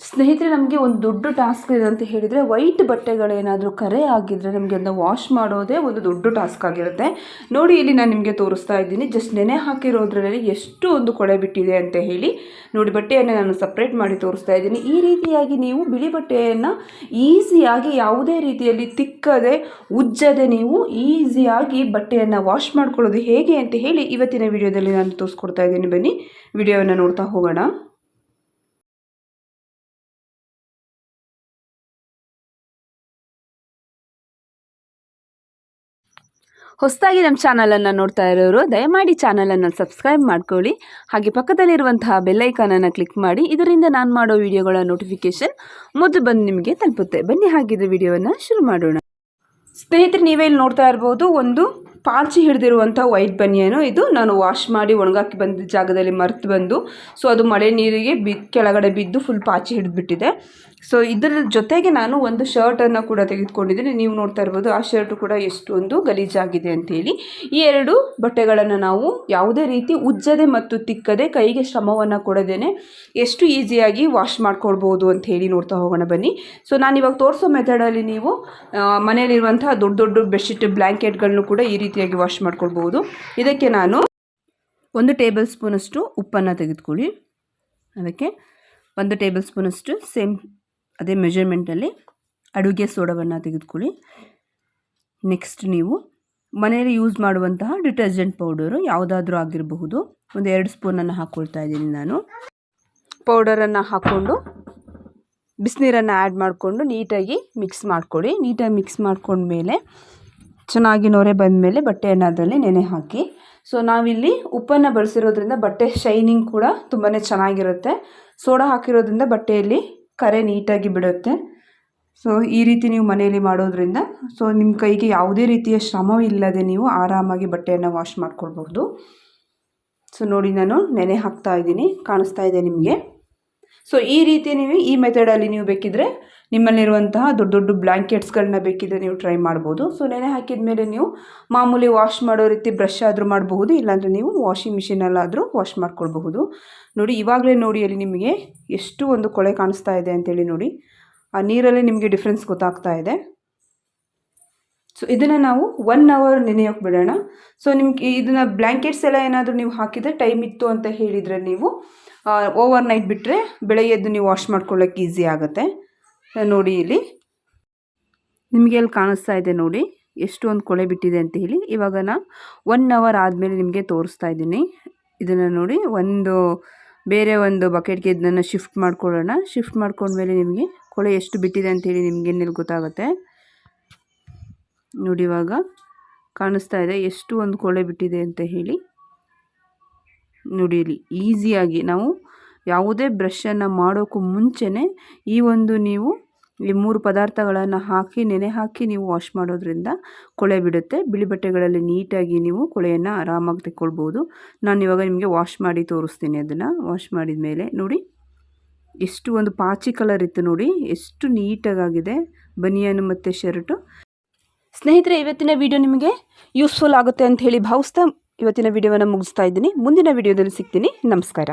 ಸ್ನೇಹಿತರೆ, ನಮಗೆ ಒಂದು ದೊಡ್ಡ ಟಾಸ್ಕ್ ಇದೆ ಅಂತ ಹೇಳಿದರೆ, ವೈಟ್ ಬಟ್ಟೆಗಳೇನಾದರೂ ಕರೆ ಆಗಿದ್ದರೆ ನಮಗೆ ಅದನ್ನ ವಾಶ್ ಮಾಡೋದೇ ಒಂದು ದೊಡ್ಡ ಟಾಸ್ಕ್ ಆಗಿರುತ್ತೆ. ನೋಡಿ, ಇಲ್ಲಿ ನಾನು ನಿಮಗೆ ತೋರಿಸ್ತಾ ಇದ್ದೀನಿ. ಜಸ್ಟ್ ನೆನೆ ಹಾಕಿರೋದ್ರಲ್ಲಿ ಎಷ್ಟು ಒಂದು ಕೊಳೆ ಬಿಟ್ಟಿದೆ ಅಂತ ಹೇಳಿ. ನೋಡಿ, ಬಟ್ಟೆಯನ್ನು ನಾನು ಸಪ್ರೇಟ್ ಮಾಡಿ ತೋರಿಸ್ತಾ ಇದ್ದೀನಿ. ಈ ರೀತಿಯಾಗಿ ನೀವು ಬಿಳಿ ಬಟ್ಟೆಯನ್ನು ಈಸಿಯಾಗಿ ಯಾವುದೇ ರೀತಿಯಲ್ಲಿ ತಿಕ್ಕದೆ ಉಜ್ಜದೆ ನೀವು ಈಸಿಯಾಗಿ ಬಟ್ಟೆಯನ್ನು ವಾಶ್ ಮಾಡ್ಕೊಳ್ಳೋದು ಹೇಗೆ ಅಂತ ಹೇಳಿ ಇವತ್ತಿನ ವಿಡಿಯೋದಲ್ಲಿ ನಾನು ತೋರಿಸ್ಕೊಡ್ತಾ ಇದ್ದೀನಿ. ಬನ್ನಿ ವಿಡಿಯೋವನ್ನು ನೋಡ್ತಾ ಹೋಗೋಣ. ಹೊಸದಾಗಿ ನಮ್ಮ ಚಾನಲನ್ನು ನೋಡ್ತಾ ಇರೋರು ದಯಮಾಡಿ ಚಾನಲನ್ನು ಸಬ್ಸ್ಕ್ರೈಬ್ ಮಾಡ್ಕೊಳ್ಳಿ. ಹಾಗೆ ಪಕ್ಕದಲ್ಲಿರುವಂತಹ ಬೆಲ್ಲೈಕಾನನ್ನು ಕ್ಲಿಕ್ ಮಾಡಿ. ಇದರಿಂದ ನಾನು ಮಾಡೋ ವಿಡಿಯೋಗಳ ನೋಟಿಫಿಕೇಷನ್ ಮೊದಲು ಬಂದು ನಿಮಗೆ ತಲುಪುತ್ತೆ. ಬನ್ನಿ ಹಾಗಿದ್ರೆ ವಿಡಿಯೋವನ್ನು ಶುರು ಮಾಡೋಣ. ಸ್ನೇಹಿತರೆ, ನೀವೇ ಇಲ್ಲಿ ನೋಡ್ತಾ ಇರ್ಬೋದು, ಒಂದು ಪಾಚಿ ಹಿಡಿದಿರುವಂಥ ವೈಟ್ ಬನಿಯನ್ನು. ಇದು ನಾನು ವಾಶ್ ಮಾಡಿ ಒಣಗಾಕಿ ಬಂದ ಜಾಗದಲ್ಲಿ ಮರೆತು ಬಂದು, ಸೊ ಅದು ಮಳೆ ನೀರಿಗೆ ಕೆಳಗಡೆ ಬಿದ್ದು ಫುಲ್ ಪಾಚಿ ಹಿಡಿದ್ಬಿಟ್ಟಿದೆ. ಸೊ ಇದರ ಜೊತೆಗೆ ನಾನು ಒಂದು ಶರ್ಟನ್ನು ಕೂಡ ತೆಗೆದುಕೊಂಡಿದ್ದೀನಿ. ನೀವು ನೋಡ್ತಾ ಇರ್ಬೋದು, ಆ ಶರ್ಟು ಕೂಡ ಎಷ್ಟೊಂದು ಗಲೀಜಾಗಿದೆ ಅಂಥೇಳಿ. ಈ ಎರಡು ಬಟ್ಟೆಗಳನ್ನು ನಾವು ಯಾವುದೇ ರೀತಿ ಉಜ್ಜದೆ ಮತ್ತು ತಿಕ್ಕದೆ ಕೈಗೆ ಶ್ರಮವನ್ನು ಕೊಡದೇನೆ ಎಷ್ಟು ಈಸಿಯಾಗಿ ವಾಶ್ ಮಾಡ್ಕೊಳ್ಬೋದು ಅಂತ ಹೇಳಿ ನೋಡ್ತಾ ಹೋಗೋಣ ಬನ್ನಿ. ಸೊ ನಾನು ಇವಾಗ ತೋರಿಸೋ ಮೆಥಡಲ್ಲಿ ನೀವು ಮನೆಯಲ್ಲಿರುವಂಥ ದೊಡ್ಡ ದೊಡ್ಡ ಬೆಡ್ಶೀಟ್ ಬ್ಲ್ಯಾಂಕೆಟ್ಗಳನ್ನು ಕೂಡ ಈ ರೀತಿಯಾಗಿ ವಾಶ್ ಮಾಡ್ಕೊಳ್ಬೋದು. ಇದಕ್ಕೆ ನಾನು 1 ಟೇಬಲ್ ಸ್ಪೂನಷ್ಟು ಉಪ್ಪನ್ನು ತೆಗೆದುಕೊಳ್ಳಿ. ಅದಕ್ಕೆ 1 ಟೇಬಲ್ ಸ್ಪೂನಷ್ಟು ಸೇಮ್ ಅದೇ ಮೆಜರ್ಮೆಂಟಲ್ಲಿ ಅಡುಗೆ ಸೋಡವನ್ನು ತೆಗೆದುಕೊಳ್ಳಿ. ನೆಕ್ಸ್ಟ್ ನೀವು ಮನೆಯಲ್ಲಿ ಯೂಸ್ ಮಾಡುವಂತಹ ಡಿಟರ್ಜೆಂಟ್ ಪೌಡರು ಯಾವುದಾದ್ರೂ ಆಗಿರಬಹುದು, 2 ಸ್ಪೂನನ್ನು ಹಾಕ್ಕೊಳ್ತಾ ಇದ್ದೀನಿ ನಾನು. ಪೌಡರನ್ನು ಹಾಕ್ಕೊಂಡು ಬಿಸಿನೀರನ್ನು ಆ್ಯಡ್ ಮಾಡಿಕೊಂಡು ನೀಟಾಗಿ ಮಿಕ್ಸ್ ಮಾಡ್ಕೊಳ್ಳಿ. ನೀಟಾಗಿ ಮಿಕ್ಸ್ ಮಾಡ್ಕೊಂಡ್ಮೇಲೆ ಚೆನ್ನಾಗಿ ನೊರೆ ಬಂದಮೇಲೆ ಬಟ್ಟೆಯನ್ನು ಅದರಲ್ಲಿ ನೆನೆ ಹಾಕಿ. ಸೊ ನಾವಿಲ್ಲಿ ಉಪ್ಪನ್ನು ಬಳಸಿರೋದ್ರಿಂದ ಬಟ್ಟೆ ಶೈನಿಂಗ್ ಕೂಡ ತುಂಬಾ ಚೆನ್ನಾಗಿರುತ್ತೆ. ಸೋಡಾ ಹಾಕಿರೋದ್ರಿಂದ ಬಟ್ಟೆಯಲ್ಲಿ ಕರೆ ನೀಟಾಗಿ ಬಿಡುತ್ತೆ. ಸೊ ಈ ರೀತಿ ನೀವು ಮನೆಯಲ್ಲಿ ಮಾಡೋದ್ರಿಂದ ಸೊ ನಿಮ್ಮ ಕೈಗೆ ಯಾವುದೇ ರೀತಿಯ ಶ್ರಮವಿಲ್ಲದೆ ನೀವು ಆರಾಮಾಗಿ ಬಟ್ಟೆಯನ್ನು ವಾಶ್ ಮಾಡ್ಕೊಳ್ಬಹುದು. ಸೊ ನೋಡಿ, ನಾನು ನೆನೆ ಹಾಕ್ತಾ ಇದ್ದೀನಿ, ಕಾಣಿಸ್ತಾ ಇದೆ ನಿಮಗೆ. ಸೊ ಈ ರೀತಿ ನೀವು ಈ ಮೆಥಡಲ್ಲಿ ನೀವು ಬೇಕಿದ್ದರೆ ನಿಮ್ಮಲ್ಲಿರುವಂತಹ ದೊಡ್ಡ ದೊಡ್ಡ ಬ್ಲ್ಯಾಂಕೆಟ್ಸ್ಗಳನ್ನ ಬೇಕಿದ್ದರೆ ನೀವು ಟ್ರೈ ಮಾಡ್ಬೋದು. ಸೊ ನೆನೆ ಹಾಕಿದ ಮೇಲೆ ನೀವು ಮಾಮೂಲಿ ವಾಶ್ ಮಾಡೋ ರೀತಿ ಬ್ರಷ್ ಆದರೂ ಮಾಡಬಹುದು, ಇಲ್ಲಾಂದರೆ ನೀವು ವಾಷಿಂಗ್ ಮಿಷಿನಲ್ಲಾದರೂ ವಾಶ್ ಮಾಡ್ಕೊಳ್ಬಹುದು. ನೋಡಿ, ಇವಾಗಲೇ ನೋಡಿ ಅಲ್ಲಿ ನಿಮಗೆ ಎಷ್ಟು ಒಂದು ಕೊಳೆ ಕಾಣಿಸ್ತಾ ಇದೆ ಅಂತೇಳಿ. ನೋಡಿ, ಆ ನೀರಲ್ಲಿ ನಿಮಗೆ ಡಿಫ್ರೆನ್ಸ್ ಗೊತ್ತಾಗ್ತಾ ಇದೆ. ಸೊ ಇದನ್ನು ನಾವು 1 ಅವರ್ ನೆನೆಯೋಕೆ ಬಿಡೋಣ. ಸೊ ನಿಮ್ಗೆ ಇದನ್ನು ಬ್ಲ್ಯಾಂಕೆಟ್ಸ್ ಎಲ್ಲ ಏನಾದರೂ ನೀವು ಹಾಕಿದರೆ ಟೈಮ್ ಇತ್ತು ಅಂತ ಹೇಳಿದರೆ ನೀವು ಓವರ್ ನೈಟ್ ಬಿಟ್ಟರೆ ಬೆಳಗ್ಗೆ ಎದ್ದು ನೀವು ವಾಶ್ ಮಾಡ್ಕೊಳ್ಳೋಕ್ಕೆ ಈಸಿ ಆಗುತ್ತೆ. ನೋಡಿ, ಇಲ್ಲಿ ನಿಮಗೆ ಅಲ್ಲಿ ಕಾಣಿಸ್ತಾ ಇದೆ ನೋಡಿ ಎಷ್ಟು ಒಂದು ಕೊಳೆ ಬಿಟ್ಟಿದೆ ಅಂತ ಹೇಳಿ. ಇವಾಗ ನಾನು 1 ಅವರ್ ಆದಮೇಲೆ ನಿಮಗೆ ತೋರಿಸ್ತಾ ಇದ್ದೀನಿ. ಇದನ್ನು ನೋಡಿ, ಬೇರೆ ಒಂದು ಬಕೆಟ್ಗೆ ಇದನ್ನು ಶಿಫ್ಟ್ ಮಾಡ್ಕೊಳ್ಳೋಣ. ಶಿಫ್ಟ್ ಮಾಡ್ಕೊಂಡ್ಮೇಲೆ ನಿಮಗೆ ಕೊಳೆ ಎಷ್ಟು ಬಿಟ್ಟಿದೆ ಅಂಥೇಳಿ ನಿಮಗೆ ಏನೆಲ್ಲಿ ಗೊತ್ತಾಗುತ್ತೆ. ನೋಡಿ, ಇವಾಗ ಕಾಣಿಸ್ತಾ ಇದೆ ಎಷ್ಟು ಒಂದು ಕೊಳೆ ಬಿಟ್ಟಿದೆ ಅಂತ ಹೇಳಿ. ನೋಡಿ, ಇಲ್ಲಿ ಈಸಿಯಾಗಿ ನಾವು ಯಾವುದೇ ಬ್ರಷನ್ನು ಮಾಡೋಕ್ಕೂ ಮುಂಚೆನೇ ಈ ಒಂದು ನೀವು ಈ 3 ಪದಾರ್ಥಗಳನ್ನು ಹಾಕಿ ನೆನೆ ಹಾಕಿ ನೀವು ವಾಶ್ ಮಾಡೋದ್ರಿಂದ ಕೊಳೆ ಬಿಡುತ್ತೆ. ಬಿಳಿ ಬಟ್ಟೆಗಳಲ್ಲಿ ನೀಟಾಗಿ ನೀವು ಕೊಳೆಯನ್ನು ಆರಾಮಾಗಿ ತೆಕ್ಕೊಳ್ಬೋದು. ನಾನು ಇವಾಗ ನಿಮಗೆ ವಾಶ್ ಮಾಡಿ ತೋರಿಸ್ತೀನಿ. ಅದನ್ನು ವಾಶ್ ಮಾಡಿದ ಮೇಲೆ ನೋಡಿ ಎಷ್ಟು ಒಂದು ಪಾಚಿ ಕಲರ್ ಇತ್ತು. ನೋಡಿ ಎಷ್ಟು ನೀಟಾಗಿದೆ ಬನಿಯನ್ ಮತ್ತು ಶರ್ಟು. ಸ್ನೇಹಿತರೆ, ಇವತ್ತಿನ ವಿಡಿಯೋ ನಿಮಗೆ ಯೂಸ್ಫುಲ್ ಆಗುತ್ತೆ ಅಂತ ಹೇಳಿ ಭಾವಿಸ್ತಾ ಇವತ್ತಿನ ವಿಡಿಯೋವನ್ನು ಮುಗಿಸ್ತಾ ಇದ್ದೀನಿ. ಮುಂದಿನ ವಿಡಿಯೋದಲ್ಲಿ ಸಿಗ್ತೀನಿ. ನಮಸ್ಕಾರ.